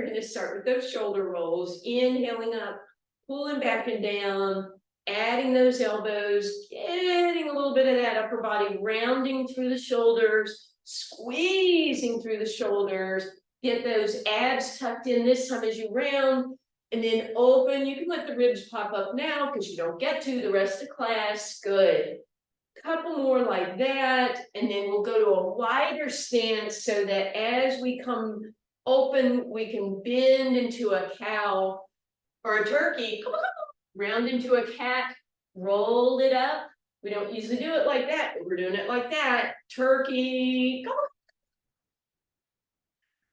going to start with those shoulder rolls, inhaling up, pulling back and down, adding those elbows, getting a little bit of that upper body, rounding through the shoulders, squeezing through the shoulders, get those abs tucked in this time as you round, and then open. You can let the ribs pop up now because you don't get to the rest of class. Good. Couple more like that, and then we'll go to a wider stance so that as we come open, we can bend into a cow or a turkey, round into a cat, roll it up. We don't usually do it like that, but we're doing it like that. Turkey,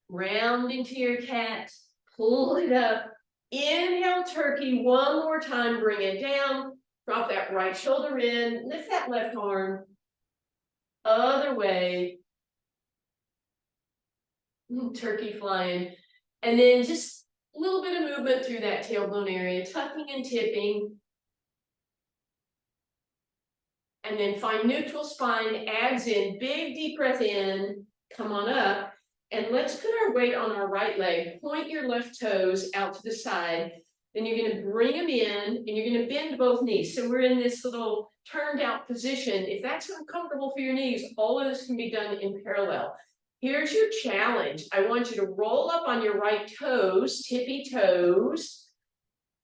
round into your cat, pull it up. Inhale, turkey, one more time, bring it down. Drop that right shoulder in, lift that left arm, other way, turkey flying, and then just a little bit of movement through that tailbone area, tucking and tipping, and then find neutral spine, abs in, big deep breath in, come on up, and let's put our weight on our right leg, point your left toes out to the side. Then you're going to bring them in and you're going to bend both knees. So we're in this little turned out position. If that's uncomfortable for your knees, all of this can be done in parallel. Here's your challenge. I want you to roll up on your right toes, tippy toes,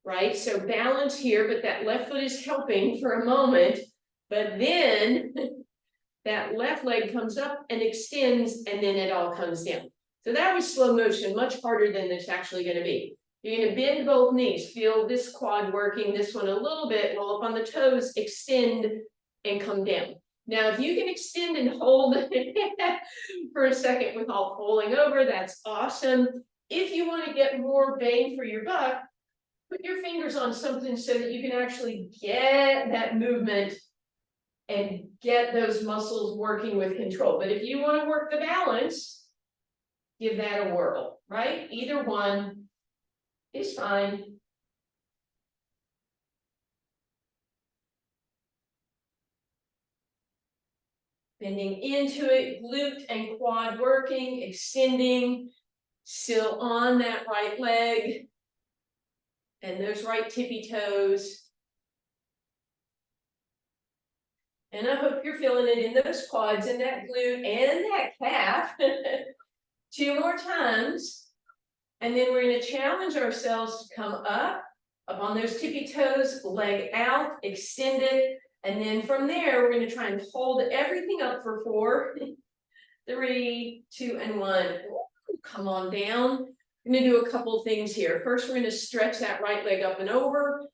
right? So balance here, but that left foot is helping for a moment. But then that left leg comes up and extends, and then it all comes down. So that was slow motion, much harder than it's actually going to be. You're going to bend both knees, feel this quad working, this one a little bit, roll up on the toes, extend, and come down. Now, if you can extend and hold for a second without falling over, that's awesome. If you want to get more bang for your buck, put your fingers on something so that you can actually get that movement and get those muscles working with control. But if you want to work the balance, give that a whirl, right? Either one is fine. Bending into it, glute and quad working, extending, still on that right leg, and those right tippy toes. And I hope you're feeling it in those quads and that glute and that calf. 2 more times. And then we're going to challenge ourselves to come up on those tippy toes, leg out, extend it. And then from there, we're going to try and hold everything up for 4, 3, 2, and 1. Come on down. I'm going to do a couple things here. First, we're going to stretch that right leg up and over.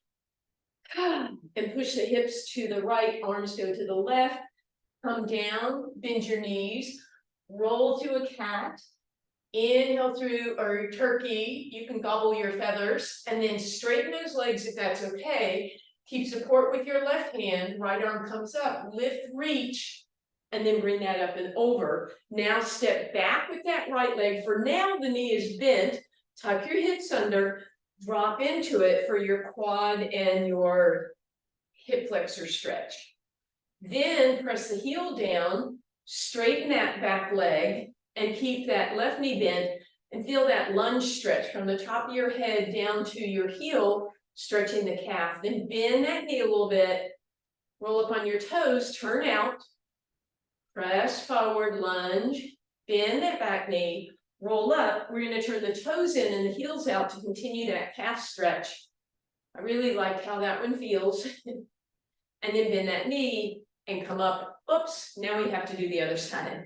And push the hips to the right, arms go to the left. Come down, bend your knees, roll to a cat. Inhale through, or turkey, you can gobble your feathers, and then straighten those legs if that's okay. Keep support with your left hand, right arm comes up, lift, reach, and then bring that up and over. Now step back with that right leg. For now, the knee is bent. Tuck your hips under, drop into it for your quad and your hip flexor stretch. Then press the heel down, straighten that back leg, and keep that left knee bent, and feel that lunge stretch from the top of your head down to your heel, stretching the calf. Then bend that knee a little bit, roll up on your toes, turn out, press forward, lunge, bend that back knee, roll up. We're going to turn the toes in and the heels out to continue that calf stretch. I really like how that one feels. And then bend that knee and come up. Oops, now we have to do the other side.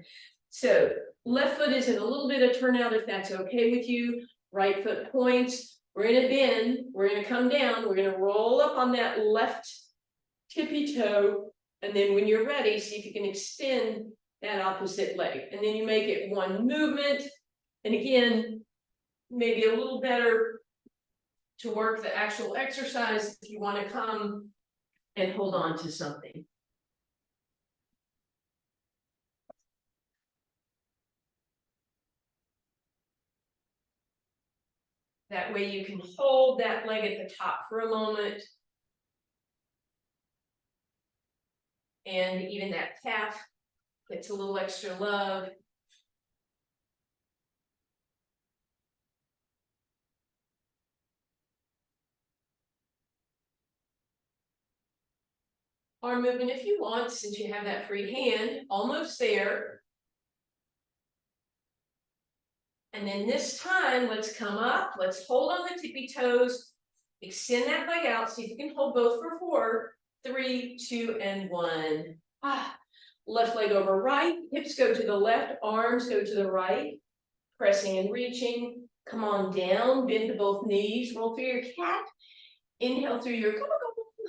So left foot is in a little bit of turnout if that's okay with you. Right foot points. We're going to bend. We're going to come down. We're going to roll up on that left tippy toe. And then when you're ready, see if you can extend that opposite leg. And then you make it one movement. And again, maybe a little better to work the actual exercise if you want to come and hold on to something. That way you can hold that leg at the top for a moment. And even that calf gets a little extra love. Arm movement if you want, since you have that free hand, almost there. And then this time, let's come up, let's hold on the tippy toes, extend that leg out, see if you can hold both for 4, 3, 2, and 1. Left leg over right, hips go to the left, arms go to the right, pressing and reaching. Come on down, bend to both knees, roll through your cat. Inhale through your,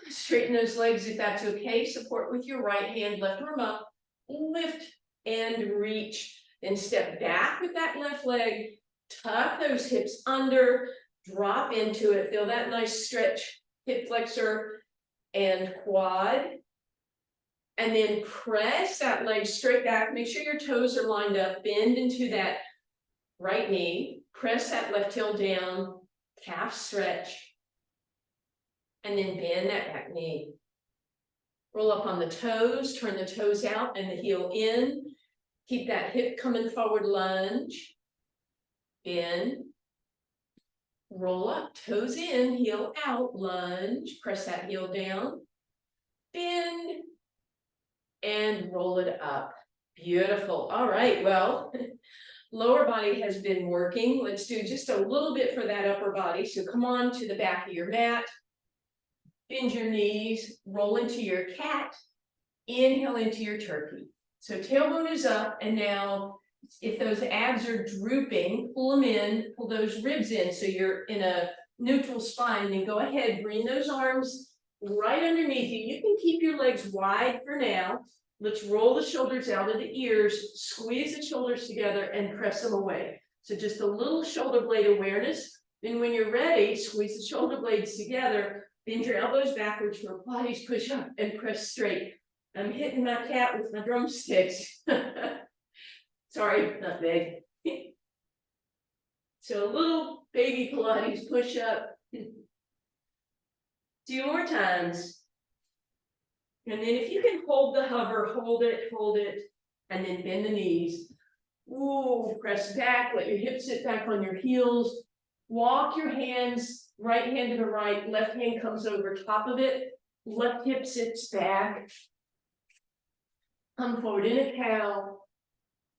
straighten those legs if that's okay. Support with your right hand, left arm up, lift and reach. Then step back with that left leg, tuck those hips under, drop into it. Feel that nice stretch, hip flexor and quad. And then press that leg straight back. Make sure your toes are lined up. Bend into that right knee. Press that left heel down, calf stretch. And then bend that back knee. Roll up on the toes, turn the toes out and the heel in. Keep that hip coming forward, lunge. Bend. Roll up, toes in, heel out, lunge. Press that heel down. Bend. And roll it up. Beautiful. All right, well, lower body has been working. Let's do just a little bit for that upper body. So come on to the back of your mat. Bend your knees, roll into your cat, inhale into your turkey. So tailbone is up, and now if those abs are drooping, pull them in, pull those ribs in so you're in a neutral spine, then go ahead, bring those arms right underneath you. You can keep your legs wide for now. Let's roll the shoulders out of the ears, squeeze the shoulders together and press them away. So just a little shoulder blade awareness. Then when you're ready, squeeze the shoulder blades together, bend your elbows backwards, your bodies push up and press straight. I'm hitting my cat with my drumsticks. Sorry, Nutmeg. So a little baby Pilates push up. 2 more times. And then if you can hold the hover, hold it, and then bend the knees. Ooh, press back, let your hips sit back on your heels. Walk your hands, right hand to the right, left hand comes over top of it. Left hip sits back. Come forward in a cow,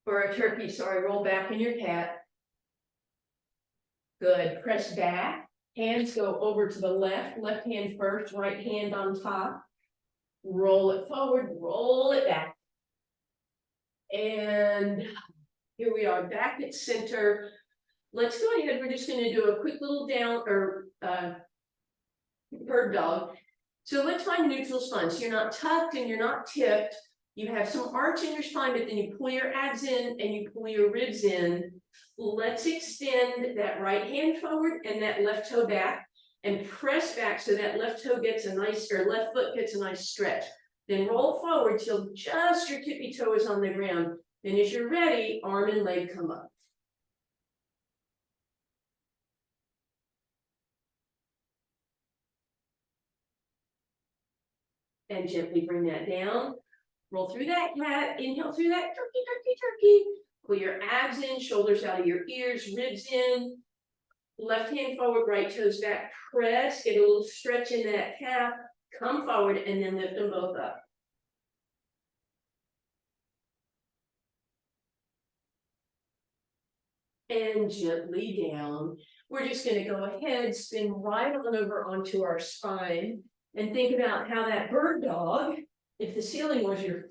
or a turkey, sorry, roll back in your cat. Good, press back. Hands go over to the left, left hand first, right hand on top. Roll it forward, roll it back. And here we are back at center. Let's go ahead, we're just gonna do a quick little down or bird dog. So let's find neutral spine. So you're not tucked and you're not tipped. You have some arch in your spine, but then you pull your abs in and you pull your ribs in. Let's extend that right hand forward and that left toe back and press back so that left toe gets a nice, or left foot gets a nice stretch. Then roll forward till just your tippy toe is on the ground. Then as you're ready, arm and leg come up. And gently bring that down. Roll through that cat, inhale through that turkey. Pull your abs in, shoulders out of your ears, ribs in. Left hand forward, right toes back, press, get a little stretch in that calf, come forward and then lift them both up. And gently down. We're just going to go ahead, spin right on over onto our spine and think about how that bird dog, if the ceiling was your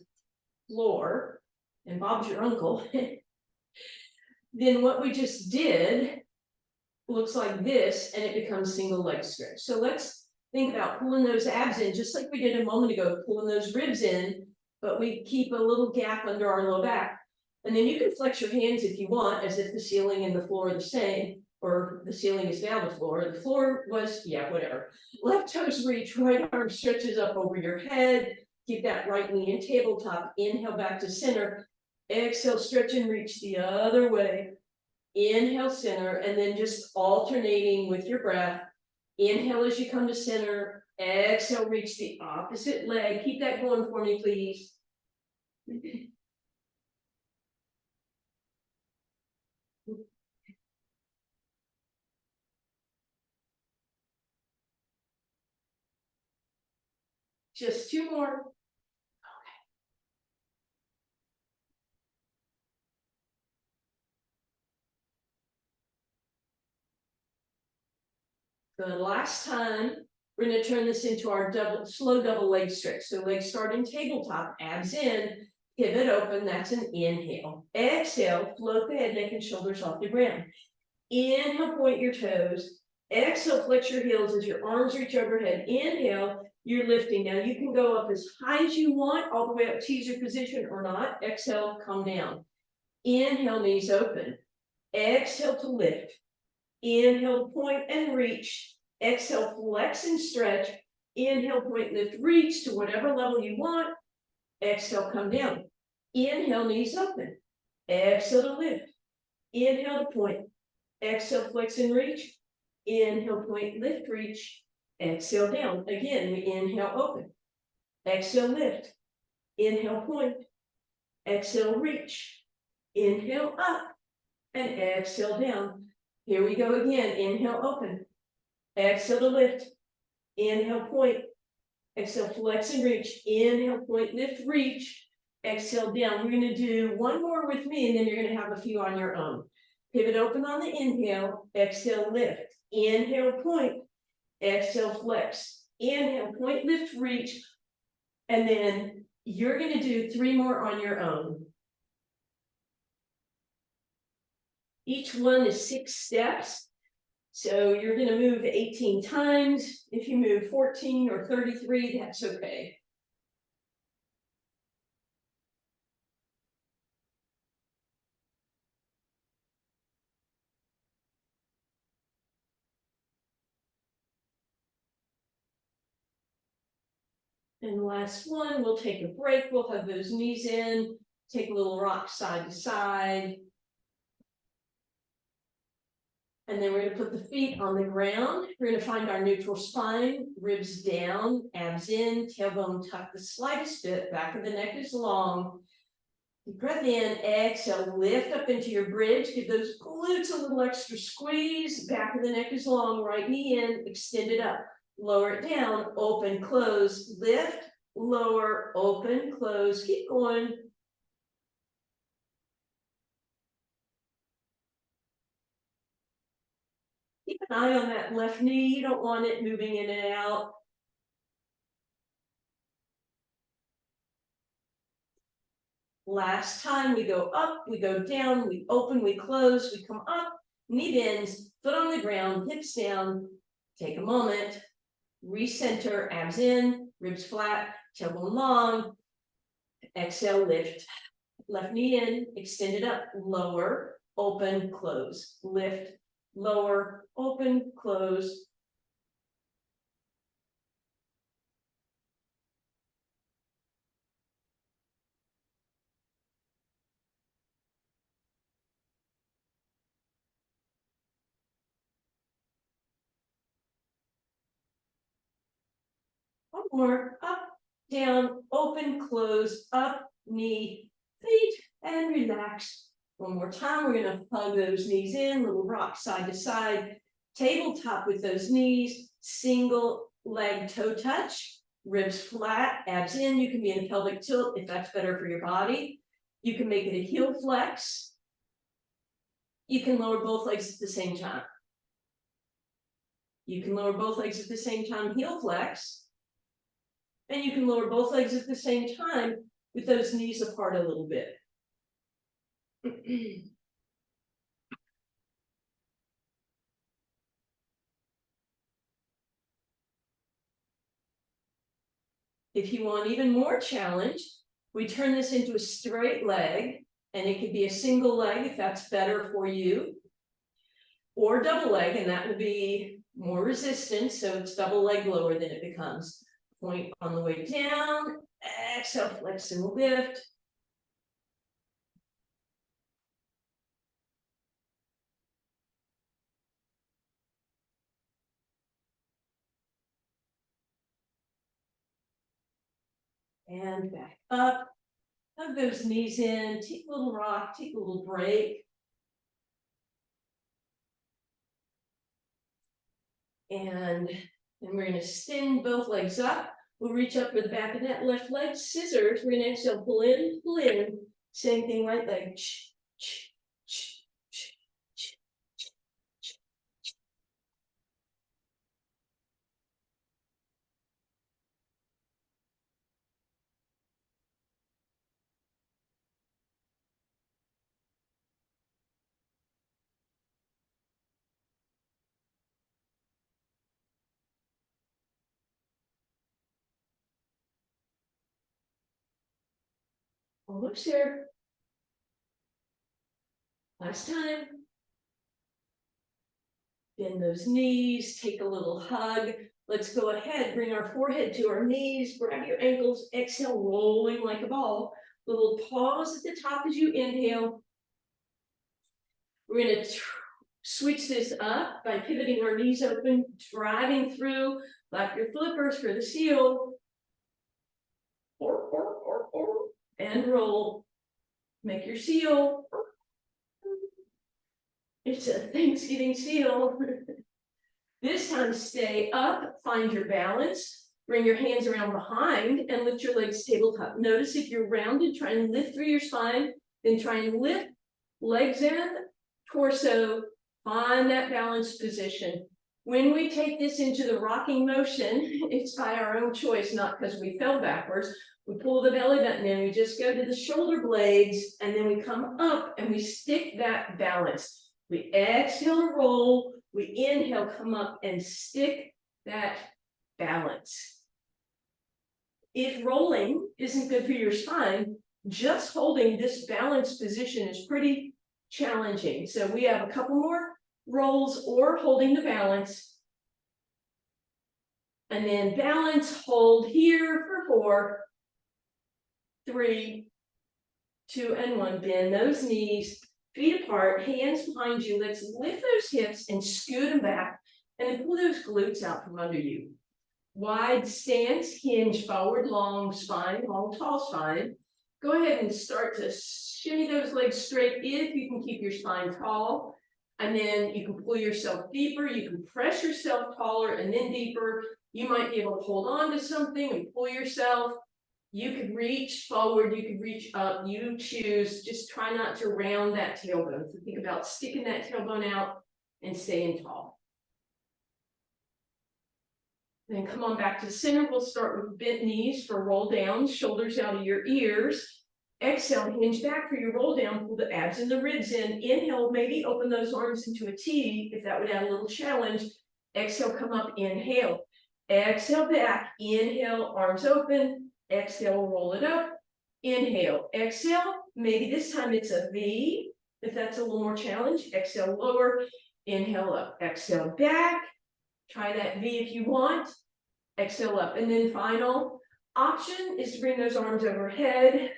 floor and Bob's your uncle, then what we just did looks like this and it becomes single leg stretch. So let's think about pulling those abs in just like we did a moment ago, pulling those ribs in, but we keep a little gap under our low back. And then you can flex your hands if you want, as if the ceiling and the floor are the same, or the ceiling is now the floor. The floor was, yeah, whatever. Left toes reach, right arm stretches up over your head. Keep that right knee in tabletop. Inhale back to center. Exhale, stretch and reach the other way. Inhale, center, and then just alternating with your breath. Inhale as you come to center. Exhale, reach the opposite leg. Keep that going for me, please. Just 2 more. Good, last time, we're gonna turn this into our slow double leg stretch. So legs start in tabletop, abs in, pivot open, that's an inhale. Exhale, float the head, neck, and shoulders off the ground. Inhale, point your toes. Exhale, flex your heels as your arms reach overhead. Inhale, you're lifting. Now you can go up as high as you want, all the way up teaser position or not. Exhale, come down. Inhale, knees open. Exhale to lift. Inhale, point and reach. Exhale, flex and stretch. Inhale, point, lift, reach to whatever level you want. Exhale, come down. Inhale, knees open. Exhale to lift. Inhale to point. Exhale, flex and reach. Inhale, point, lift, reach. Exhale, down. Again, we inhale, open. Exhale, lift. Inhale, point. Exhale, reach. Inhale, up. And exhale, down. Here we go again. Inhale, open. Exhale to lift. Inhale, point. Exhale, flex and reach. Inhale, point, lift, reach. Exhale, down. We're going to do one more with me, and then you're going to have a few on your own. Pivot open on the inhale. Exhale, lift. Inhale, point. Exhale, flex. Inhale, point, lift, reach. And then you're going to do 3 more on your own. Each one is 6 steps. So you're going to move 18 times. If you move 14 or 33, that's okay. And last one, we'll take a break. We'll have those knees in, take a little rock side to side. And then we're going to put the feet on the ground. We're going to find our neutral spine, ribs down, abs in, tailbone tucked the slightest bit, back of the neck is long. Deep breath in, exhale, lift up into your bridge, give those glutes a little extra squeeze, back of the neck is long, right knee in, extend it up, lower it down, open, close, lift, lower, open, close, keep going. Keep an eye on that left knee, you don't want it moving in and out. Last time, we go up, we go down, we open, we close, we come up, knee bends, foot on the ground, hips down. Take a moment, recenter, abs in, ribs flat, tailbone long. Exhale, lift, left knee in, extend it up, lower, open, close, lift, lower, open, close. One more, up, down, open, close, up, knee, feet, and relax. One more time, we're gonna hug those knees in, little rock side to side, tabletop with those knees, single leg toe touch, ribs flat, abs in. You can be in a pelvic tilt if that's better for your body. You can make it a heel flex. You can lower both legs at the same time. You can lower both legs at the same time, heel flex. And you can lower both legs at the same time with those knees apart a little bit. If you want even more challenge, we turn this into a straight leg, and it could be a single leg if that's better for you, or double leg, and that will be more resistance, so it's double leg lower than it becomes. Point on the way down, exhale, flex and lift. And back up. Hug those knees in, take a little rock, take a little break. And then we're going to extend both legs up. We'll reach up for the back of that left leg, scissors. We're going to exhale, pull in, pull in. Same thing, right leg. Almost there. Last time. Bend those knees, take a little hug. Let's go ahead, bring our forehead to our knees, grab your ankles, exhale, rolling like a ball. Little pause at the top as you inhale. We're gonna switch this up by pivoting our knees open, driving through, like your flippers for the seal. And roll. Make your seal. It's a Thanksgiving seal. This time, stay up, find your balance, bring your hands around behind and lift your legs tabletop. Notice if you're rounded, try and lift through your spine, then try and lift legs and torso, find that balanced position. When we take this into the rocking motion, it's by our own choice, not because we fell backwards. We pull the belly button in, we just go to the shoulder blades, and then we come up and we stick that balance. We exhale to roll, we inhale, come up and stick that balance. If rolling isn't good for your spine, just holding this balanced position is pretty challenging. So we have a couple more rolls or holding the balance. And then balance, hold here for 4, 3, 2, and 1. Bend those knees, feet apart, hands behind you. Let's lift those hips and scoot them back. And then pull those glutes out from under you. Wide stance, hinge forward, long spine, long, tall spine. Go ahead and start to shimmy those legs straight if you can keep your spine tall. And then you can pull yourself deeper. You can press yourself taller and then deeper. You might be able to hold on to something and pull yourself. You could reach forward, you could reach up, you choose. Just try not to round that tailbone. So think about sticking that tailbone out and staying tall. Then come on back to center. We'll start with bent knees for roll down, shoulders out of your ears. Exhale, hinge back for your roll down, pull the abs and the ribs in. Inhale, maybe open those arms into a T if that would add a little challenge. Exhale, come up, inhale. Exhale back, inhale, arms open. Exhale, roll it up. Inhale, exhale. Maybe this time it's a V, if that's a little more challenge. Exhale, lower. Inhale up, exhale back. Try that V if you want. Exhale up. And then final option is to bring those arms overhead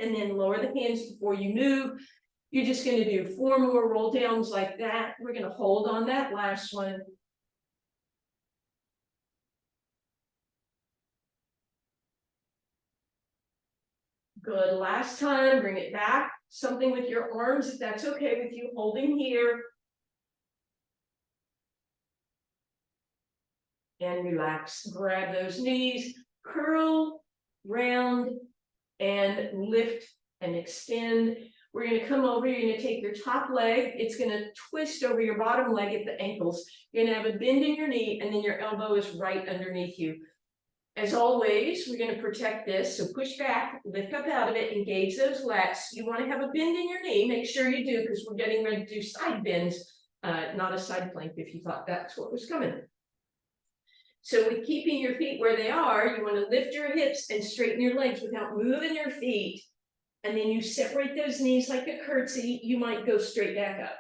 and then lower the hands before you move. You're just going to do 4 more roll downs like that. We're going to hold on that last one. Good. Last time, bring it back. Something with your arms, if that's okay with you, holding here. And relax. Grab those knees, curl, round, and lift and extend. We're going to come over. You're going to take your top leg. It's going to twist over your bottom leg at the ankles. You're going to have a bend in your knee, and then your elbow is right underneath you. As always, we're going to protect this. So push back, lift up out of it, engage those lats. You want to have a bend in your knee. Make sure you do, because we're getting ready to do side bends, not a side plank if you thought that's what was coming. So with keeping your feet where they are, you want to lift your hips and straighten your legs without moving your feet. And then you separate those knees like a curtsy. You might go straight back up.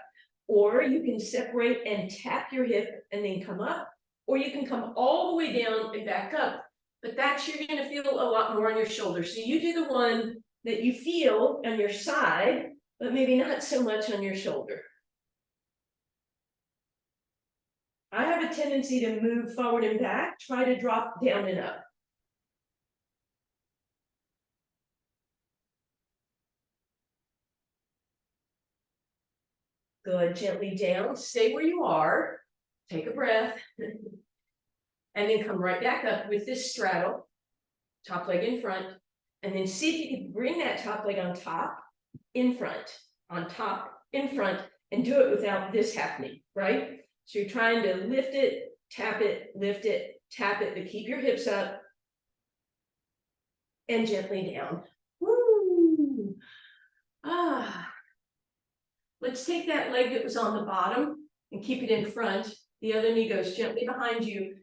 Or you can separate and tap your hip and then come up. Or you can come all the way down and back up. But that's, you're going to feel a lot more on your shoulders. So you do the one that you feel on your side, but maybe not so much on your shoulder. I have a tendency to move forward and back. Try to drop down and up. Good. Gently down. Stay where you are. Take a breath. And then come right back up with this straddle. Top leg in front. And then see if you can bring that top leg on top, in front, on top, in front, and do it without this happening, right? So you're trying to lift it, tap it, lift it, tap it, but keep your hips up and gently down. Woo! Ah. Let's take that leg that was on the bottom and keep it in front. The other knee goes gently behind you.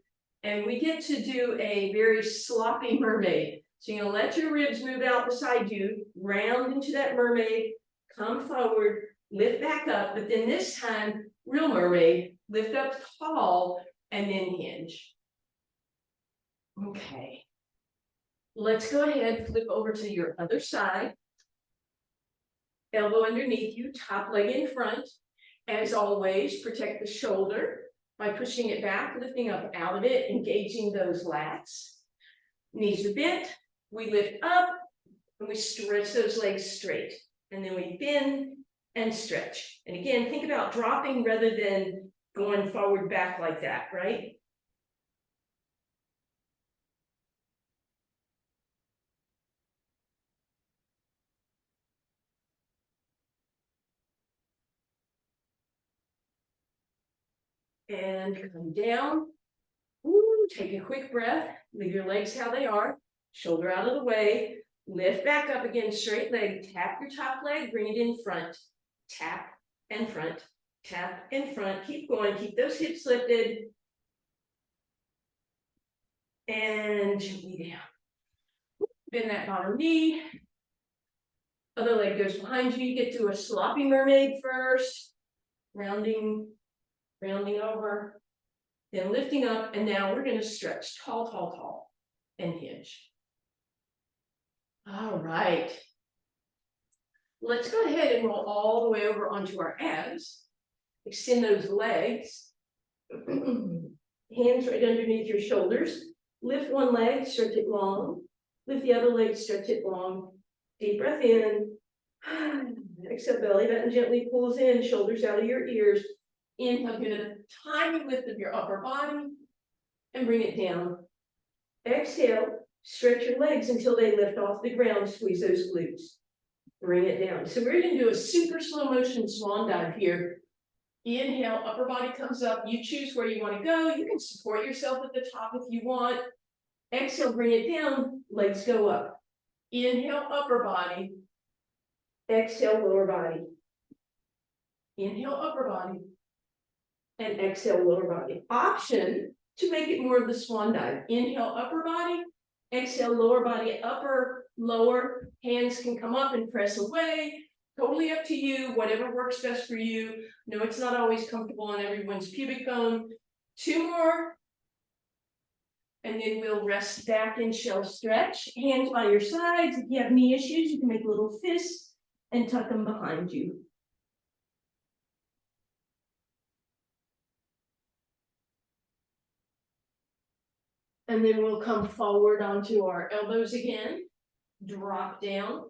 And we get to do a very sloppy mermaid. So you're gonna let your ribs move out beside you, round into that mermaid, come forward, lift back up, but then this time, real mermaid, lift up tall, and then hinge. Okay. Let's go ahead, flip over to your other side. Elbow underneath you, top leg in front. As always, protect the shoulder by pushing it back, lifting up out of it, engaging those lats. Knees are bent, we lift up, and we stretch those legs straight. And then we bend and stretch. And again, think about dropping rather than going forward back like that, right? And come down. Ooh, take a quick breath, leave your legs how they are, shoulder out of the way, lift back up again, straight leg, tap your top leg, bring it in front, tap and front, tap and front, keep going, keep those hips lifted, and gently down. Bend that bottom knee, other leg goes behind you, you get to a sloppy mermaid first, rounding over, then lifting up, and now we're gonna stretch tall, tall, tall, and hinge. All right. Let's go ahead and roll all the way over onto our abs. Extend those legs. Hands right underneath your shoulders. Lift one leg, stretch it long. Lift the other leg, stretch it long. Deep breath in. Exhale, belly button gently pulls in, shoulders out of your ears. Inhale, get a tiny lift of your upper body and bring it down. Exhale, stretch your legs until they lift off the ground, squeeze those glutes. Bring it down. So we're going to do a super slow motion swan dive here. Inhale, upper body comes up. You choose where you want to go. You can support yourself at the top if you want. Exhale, bring it down. Legs go up. Inhale, upper body. Exhale, lower body. Inhale, upper body. And exhale, lower body. Option to make it more of the swan dive. Inhale, upper body. Exhale, lower body, upper, lower. Hands can come up and press away. Totally up to you, whatever works best for you. No, it's not always comfortable on everyone's pubic bone. 2 more. And then we'll rest back in shell stretch. Hands by your sides. If you have knee issues, you can make little fists and tuck them behind you. And then we'll come forward onto our elbows again. Drop down.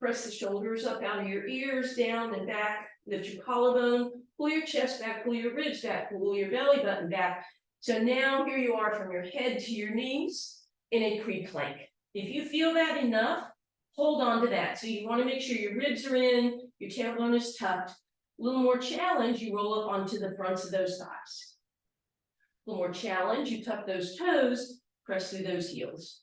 Press the shoulders up out of your ears, down and back. Lift your collarbone. Pull your chest back. Pull your ribs back. Pull your belly button back. So now here you are from your head to your knees in a pre-plank. If you feel that enough, hold on to that. So you want to make sure your ribs are in, your tailbone is tucked. A little more challenge, you roll up onto the fronts of those thighs. A little more challenge, you tuck those toes, press through those heels.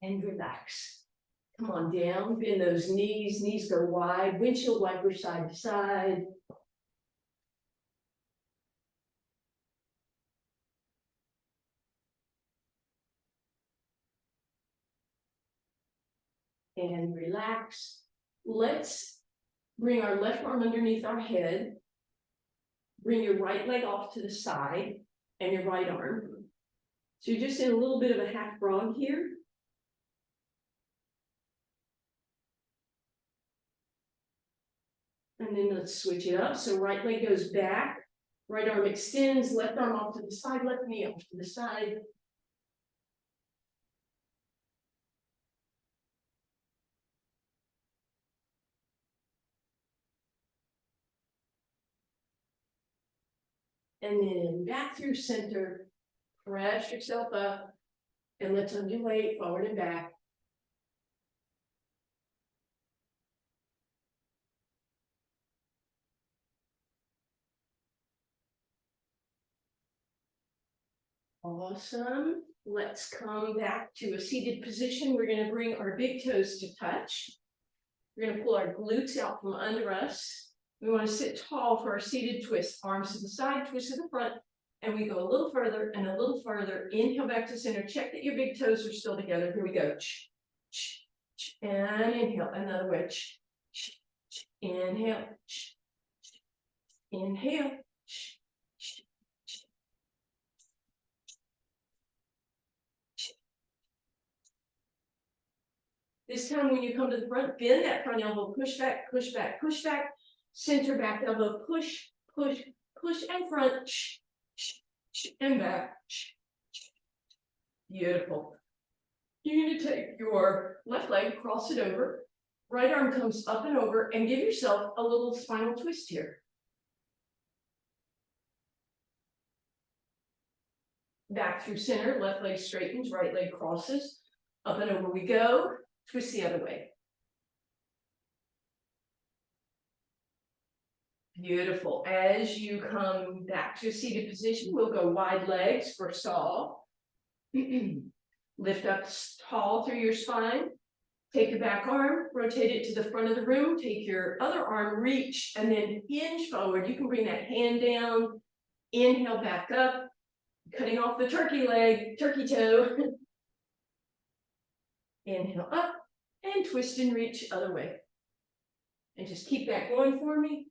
And relax. Come on down, bend those knees, knees go wide, windshield wiper side to side. And relax. Let's bring our left arm underneath our head. Bring your right leg off to the side and your right arm. So you're just in a little bit of a half frog here. And then let's switch it up. So right leg goes back, right arm extends, left arm off to the side, left knee off to the side. And then back through center, press yourself up, and let's undulate forward and back. Awesome. Let's come back to a seated position. We're going to bring our big toes to touch. We're going to pull our glutes out from under us. We want to sit tall for our seated twist. Arms to the side, twist to the front. And we go a little further and a little further. Inhale back to center. Check that your big toes are still together. Here we go. And inhale. Another way. Inhale. Inhale. This time when you come to the front, bend that front elbow, push back, push back, push back, center back elbow, push, push, push, and front, and back. Beautiful. You're going to take your left leg, cross it over, right arm comes up and over, and give yourself a little spinal twist here. Back through center, left leg straightens, right leg crosses, up and over we go. Twist the other way. Beautiful. As you come back to a seated position, we'll go wide legs for stall. Lift up tall through your spine. Take the back arm, rotate it to the front of the room. Take your other arm, reach, and then hinge forward. You can bring that hand down. Inhale back up, cutting off the turkey leg, turkey toe. Inhale up and twist and reach other way. And just keep that going for me.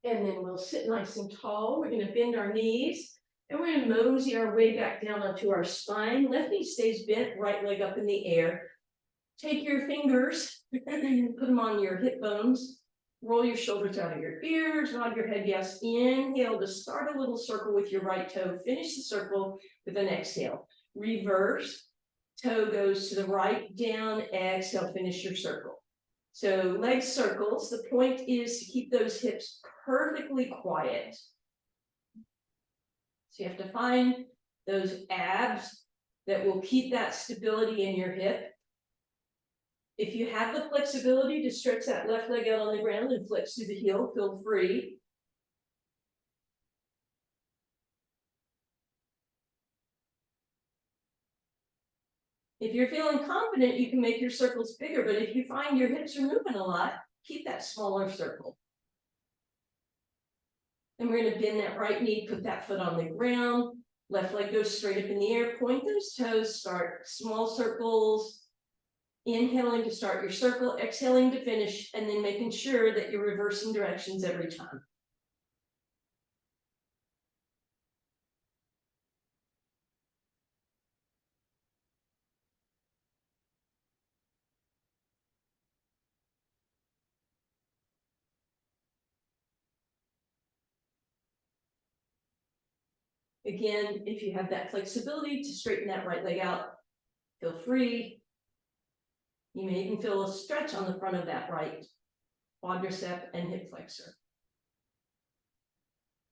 And then we'll sit nice and tall. We're going to bend our knees. And we're going to mosey our way back down onto our spine. Left knee stays bent, right leg up in the air. Take your fingers, put them on your hip bones. Roll your shoulders out of your ears, nod your head yes. Inhale to start a little circle with your right toe. Finish the circle with an exhale. Reverse. Toe goes to the right, down, exhale, finish your circle. So leg circles, the point is to keep those hips perfectly quiet. So you have to find those abs that will keep that stability in your hip. If you have the flexibility to stretch that left leg out on the ground and flex through the heel, feel free. If you're feeling confident, you can make your circles bigger, but if you find your hips are moving a lot, keep that smaller circle. And we're going to bend that right knee, put that foot on the ground. Left leg goes straight up in the air. Point those toes, start small circles. Inhaling to start your circle, exhaling to finish, and then making sure that you're reversing directions every time. Again, if you have that flexibility to straighten that right leg out, feel free. You may even feel a stretch on the front of that right quadricep and hip flexor.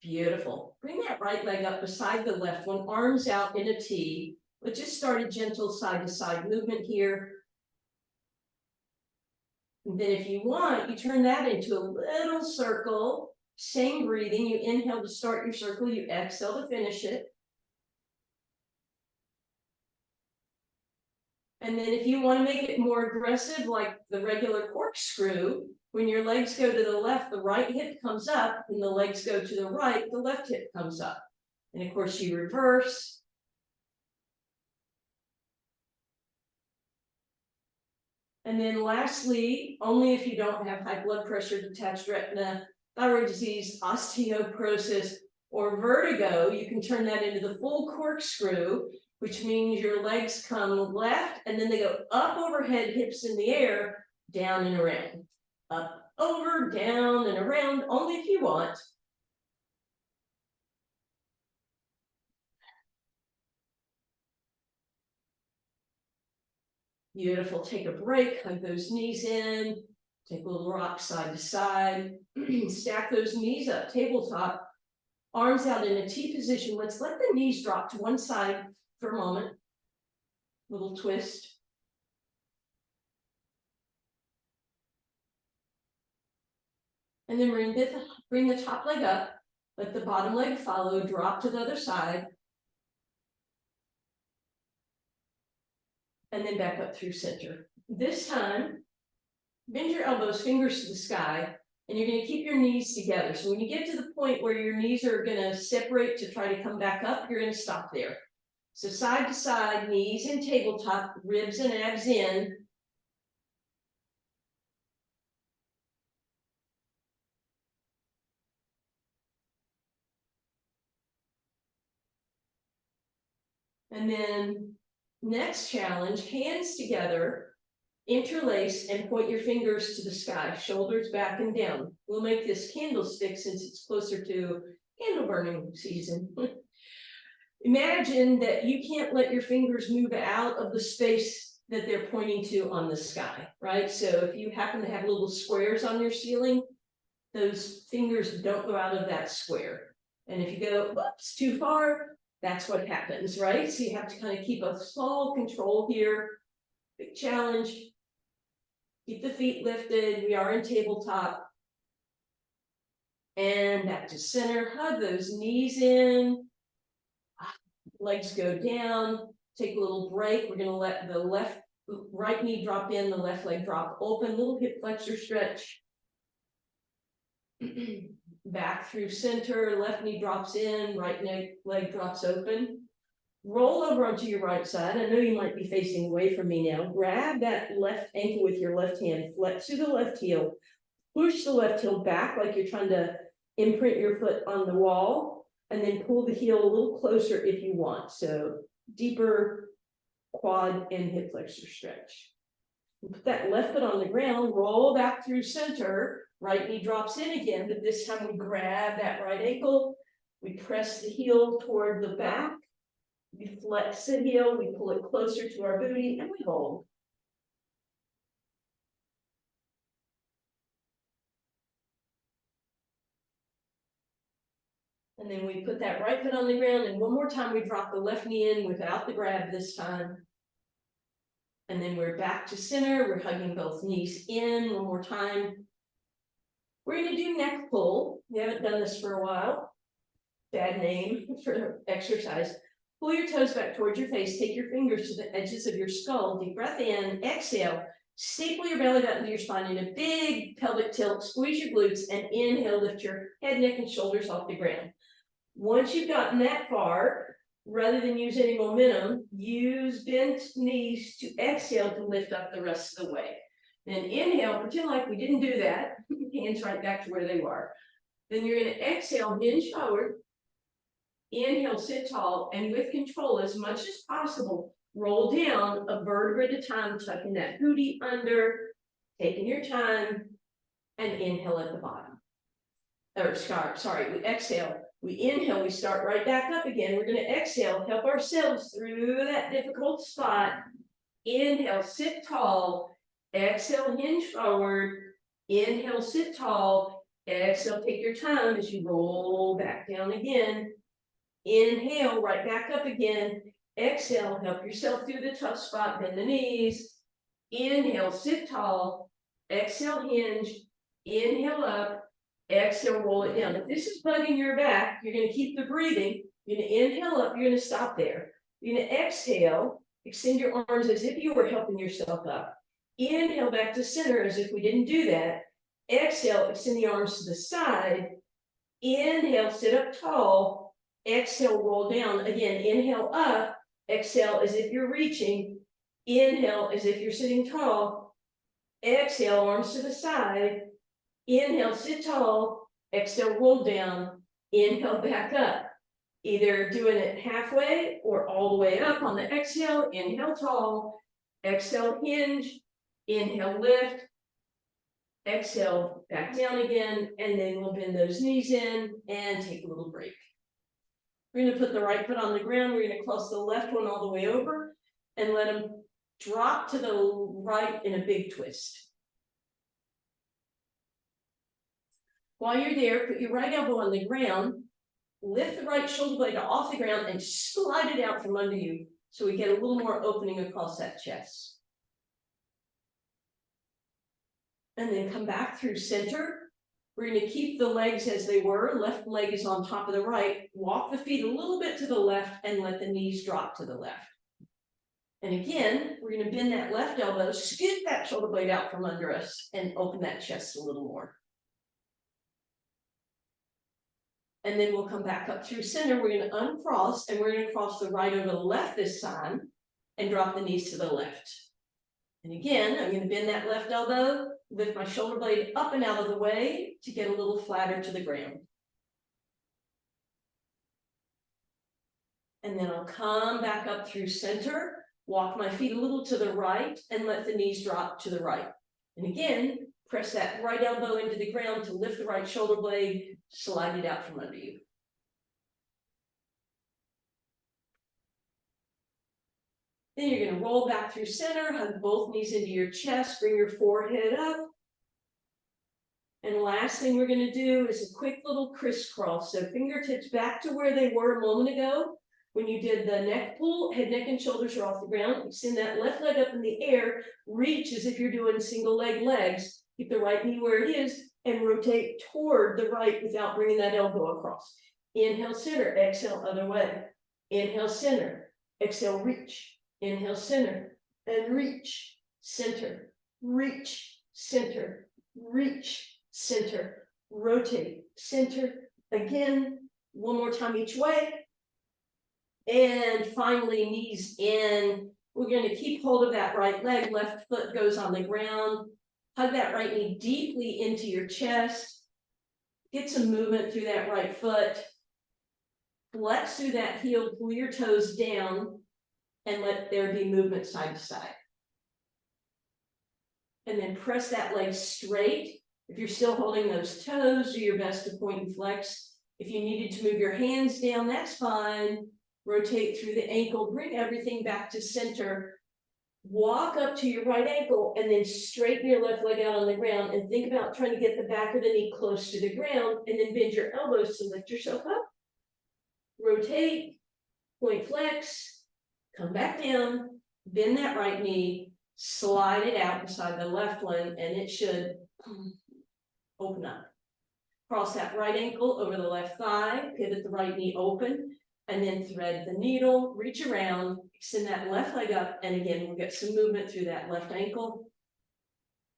Beautiful. Bring that right leg up beside the left one, arms out in a T. But just start a gentle side to side movement here. And then if you want, you turn that into a little circle. Same breathing. You inhale to start your circle. You exhale to finish it. And then if you want to make it more aggressive, like the regular corkscrew, when your legs go to the left, the right hip comes up, and the legs go to the right, the left hip comes up. And of course, you reverse. And then lastly, only if you don't have high blood pressure, detached retina, thyroid disease, osteoporosis, or vertigo, you can turn that into the full corkscrew, which means your legs come left, and then they go up overhead, hips in the air, down and around. Up, over, down, and around, only if you want. Beautiful. Take a break, hug those knees in, take a little rock side to side, stack those knees up, tabletop. Arms out in a T position. Let's let the knees drop to one side for a moment. Little twist. And then bring the top leg up. Let the bottom leg follow, drop to the other side. And then back up through center. This time, bend your elbows, fingers to the sky, and you're going to keep your knees together. So when you get to the point where your knees are going to separate to try to come back up, you're going to stop there. So side to side, knees in tabletop, ribs and abs in. And then next challenge, hands together, interlace and point your fingers to the sky, shoulders back and down. We'll make this candlestick since it's closer to candle burning season. Imagine that you can't let your fingers move out of the space that they're pointing to on the sky, right? So if you happen to have little squares on your ceiling, those fingers don't go out of that square. And if you go, whoops, too far, that's what happens, right? So you have to kind of keep a small control here. Big challenge. Keep the feet lifted. We are in tabletop. And back to center. Hug those knees in. Legs go down. Take a little break. We're going to let the right knee drop in, the left leg drop open. Little hip flexor stretch. Back through center. Left knee drops in. Right leg drops open. Roll over onto your right side. I know you might be facing away from me now. Grab that left ankle with your left hand. Flex through the left heel. Push the left heel back like you're trying to imprint your foot on the wall. And then pull the heel a little closer if you want. So deeper quad and hip flexor stretch. Put that left foot on the ground. Roll back through center. Right knee drops in again. But this time we grab that right ankle. We press the heel toward the back. We flex the heel, we pull it closer to our booty, and we hold. And then we put that right foot on the ground, and one more time we drop the left knee in without the grab this time. And then we're back to center, we're hugging both knees in one more time. We're gonna do neck pull. We haven't done this for a while. Bad name for the exercise. Pull your toes back towards your face. Take your fingers to the edges of your skull. Deep breath in. Exhale. Staple your belly button to your spine in a big pelvic tilt. Squeeze your glutes and inhale. Lift your head, neck, and shoulders off the ground. Once you've gotten that far, rather than use any momentum, use bent knees to exhale to lift up the rest of the way. Then inhale. Pretend like we didn't do that. Hands right back to where they were. Then you're going to exhale, hinge forward. Inhale, sit tall, and with control as much as possible, roll down a vertebra at a time, tucking that booty under, taking your time, and inhale at the bottom. Or sorry, we exhale, we inhale, we start right back up again. We're going to exhale, help ourselves through that difficult spot. Inhale, sit tall, exhale, hinge forward, inhale, sit tall, exhale, take your time as you roll back down again. Inhale, right back up again. Exhale, help yourself through the tough spot, bend the knees. Inhale, sit tall. Exhale, hinge. Inhale up. Exhale, roll it down. If this is bugging your back, you're going to keep the breathing. You're going to inhale up. You're going to stop there. You're going to exhale. Extend your arms as if you were helping yourself up. Inhale back to center as if we didn't do that. Exhale, extend the arms to the side. Inhale, sit up tall. Exhale, roll down. Again, inhale up. Exhale as if you're reaching. Inhale as if you're sitting tall. Exhale, arms to the side. Inhale, sit tall. Exhale, roll down. Inhale, back up. Either doing it halfway or all the way up on the exhale. Inhale, tall. Exhale, hinge. Inhale, lift. Exhale, back down again. And then we'll bend those knees in and take a little break. We're going to put the right foot on the ground. We're going to cross the left one all the way over and let them drop to the right in a big twist. While you're there, put your right elbow on the ground lift the right shoulder blade off the ground and slide it out from under you so we get a little more opening across that chest. And then come back through center. We're going to keep the legs as they were. Left leg is on top of the right. Walk the feet a little bit to the left and let the knees drop to the left. And again, we're going to bend that left elbow, scoot that shoulder blade out from under us, and open that chest a little more. And then we'll come back up through center. We're going to uncross, and we're going to cross the right over the left this time, and drop the knees to the left. And again, I'm going to bend that left elbow, lift my shoulder blade up and out of the way to get a little flatter to the ground. And then I'll come back up through center, walk my feet a little to the right, and let the knees drop to the right. And again, press that right elbow into the ground to lift the right shoulder blade, slide it out from under you. Then you're going to roll back through center, hug both knees into your chest, bring your forehead up. And last thing we're going to do is a quick little crisscross. So fingertips back to where they were a moment ago. When you did the neck pull, head, neck, and shoulders are off the ground. Extend that left leg up in the air. Reach as if you're doing single leg legs. Keep the right knee where it is and rotate toward the right without bringing that elbow across. Inhale, center. Exhale, other way. Inhale, center. Exhale, reach. Inhale, center, and reach, center, reach, center, reach, center, rotate, center, again, one more time each way. And finally, knees in. We're going to keep hold of that right leg, left foot goes on the ground. Hug that right knee deeply into your chest. Get some movement through that right foot. Flex through that heel, pull your toes down. And let there be movement side to side. And then press that leg straight. If you're still holding those toes, do your best to point and flex. If you needed to move your hands down, that's fine. Rotate through the ankle, bring everything back to center. Walk up to your right ankle and then straighten your left leg out on the ground and think about trying to get the back of the knee close to the ground and then bend your elbows to lift yourself up. Rotate, point flex. Come back down, bend that right knee, slide it out beside the left one, and it should open up. Cross that right ankle over the left thigh, pivot the right knee open, and then thread the needle, reach around, extend that left leg up, and again, we'll get some movement through that left ankle.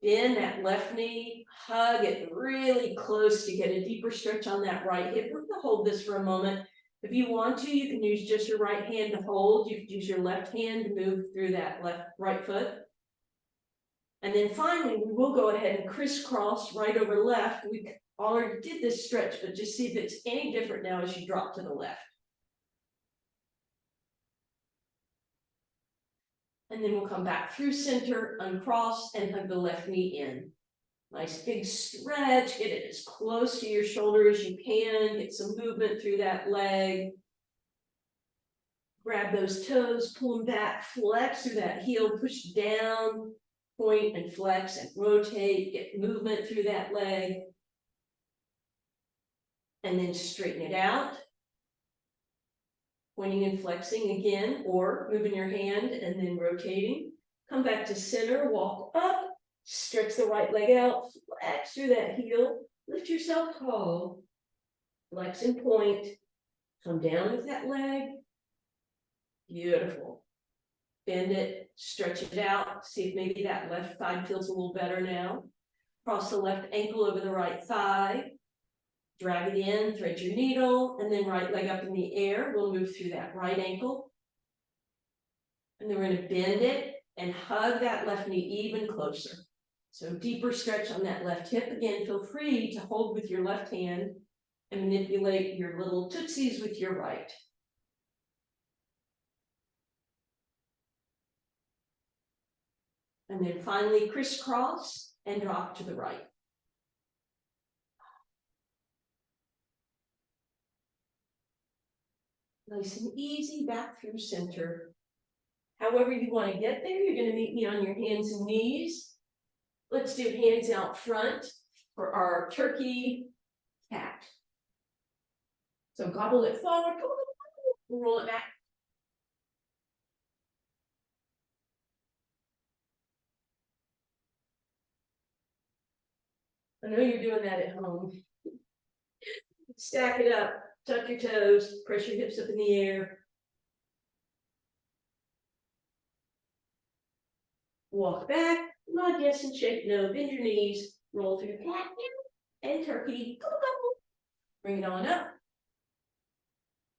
Bend that left knee, hug it really close to get a deeper stretch on that right hip. We're gonna hold this for a moment. If you want to, you can use just your right hand to hold. You can use your left hand to move through that right foot. And then finally, we will go ahead and crisscross right over left. We already did this stretch, but just see if it's any different now as you drop to the left. And then we'll come back through center, uncross, and hug the left knee in. Nice big stretch, get it as close to your shoulder as you can, get some movement through that leg. Grab those toes, pull them back, flex through that heel, push down, point and flex and rotate, get movement through that leg. And then straighten it out. Pointing and flexing again, or moving your hand and then rotating. Come back to center, walk up. Stretch the right leg out, flex through that heel, lift yourself tall, flex and point, come down with that leg, beautiful. Bend it, stretch it out, see if maybe that left thigh feels a little better now. Cross the left ankle over the right thigh, drag it in, thread your needle, and then right leg up in the air. We'll move through that right ankle. And then we're going to bend it and hug that left knee even closer. So deeper stretch on that left hip. Again, feel free to hold with your left hand and manipulate your little tootsies with your right. And then finally crisscross and drop to the right. Nice and easy back through center. However you want to get there, you're going to meet me on your hands and knees. Let's do hands out front for our turkey cat. So gobble it forward, roll it back. I know you're doing that at home. Stack it up, tuck your toes, press your hips up in the air. Walk back, nod yes and shake no, bend your knees, roll through cat and turkey. Bring it on up.